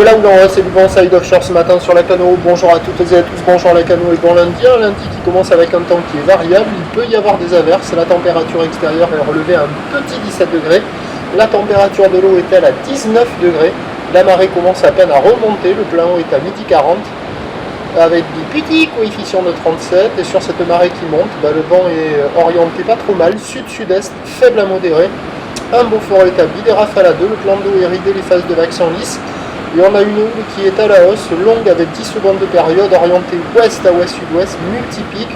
De là où l'on c'est du bon side offshore ce matin sur la Cano. Bonjour à toutes et à tous, bonjour la Cano et bon lundi. Un lundi qui commence avec un temps qui est variable. Il peut y avoir des averses. La température extérieure est relevée à un petit 17 degrés. La température de l'eau est-elle à 19 degrés. La marée commence à peine à remonter. Le plein eau est à midi 40 avec des petits coefficients de 37. Et sur cette marée qui monte, le vent est orienté pas trop mal, sud-sud-est, faible à modéré. Un beau fort établi, des rafales à 2. Le plan d'eau est ridé, les phases de vagues sont lisses. Et on a une houle qui est à la hausse, longue avec 10 secondes de période, orientée ouest à ouest-sud-ouest, multipique,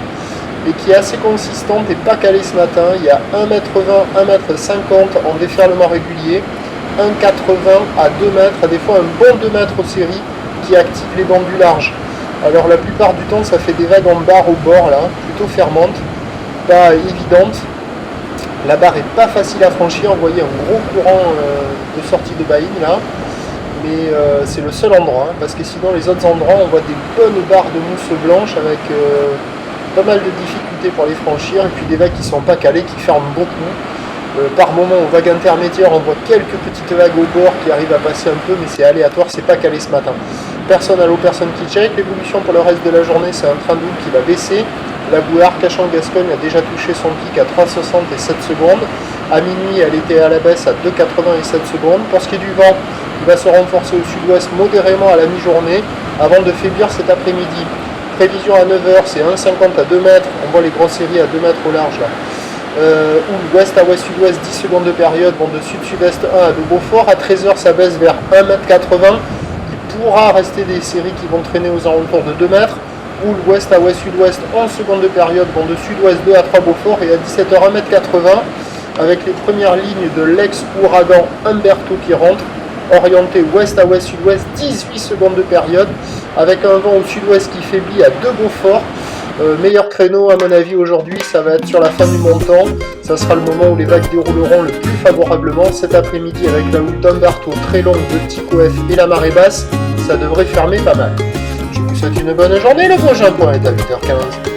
et qui est assez consistante et pas calée ce matin. Il y a 1m20, 1m50 en déferlement régulier, 1m80 à 2 mètres, des fois un bon 2 mètres aux séries qui active les bancs du large. Alors la plupart du temps ça fait des vagues en barre au bord là, plutôt fermantes, pas évidentes. La barre est pas facile à franchir, vous voyez un gros courant de sortie de baïne là. Mais c'est le seul endroit, parce que sinon les autres endroits on voit des bonnes barres de mousse blanche avec pas mal de difficultés pour les franchir, et puis des vagues qui sont pas calées, qui ferment beaucoup. Par moment aux vagues intermédiaires on voit quelques petites vagues au bord qui arrivent à passer un peu, mais c'est aléatoire, c'est pas calé ce matin. Personne à l'eau, personne qui check. L'évolution pour le reste de la journée, c'est un train d'eau qui va baisser. La bouée Arcachon-Gascogne a déjà touché son pic à 3,60 et 7 secondes. À minuit, elle était à la baisse à 2,80 et 7 secondes. Pour ce qui est du vent, il va se renforcer au sud-ouest modérément à la mi-journée avant de faiblir cet après-midi. Prévision à 9h, c'est 1,50 à 2 mètres. On voit les grosses séries à 2 mètres au large là. Ou ouest à ouest-sud-ouest, 10 secondes de période, vent de sud-sud-est 1 à de Beaufort. À 13h, ça baisse vers 1,80 m. Il pourra rester des séries qui vont traîner aux alentours de 2 mètres. Ou l'ouest à ouest-sud-ouest, 11 secondes de période, vent de sud-ouest 2 à 3 Beaufort. Et à 17h, 1,80 m avec les premières lignes de l'ex-ouragan Humberto qui rentrent. Orienté ouest à ouest-sud-ouest, 18 secondes de période, avec un vent au sud-ouest qui faiblit à 2 Beaufort. Meilleur créneau à mon avis aujourd'hui, ça va être sur la fin du montant. Ça sera le moment où les vagues dérouleront le plus favorablement. Cet après-midi avec la houle d'Umberto très longue de Tico F et la marée basse, ça devrait fermer pas mal. Je vous souhaite une bonne journée, le prochain point est à 8h15.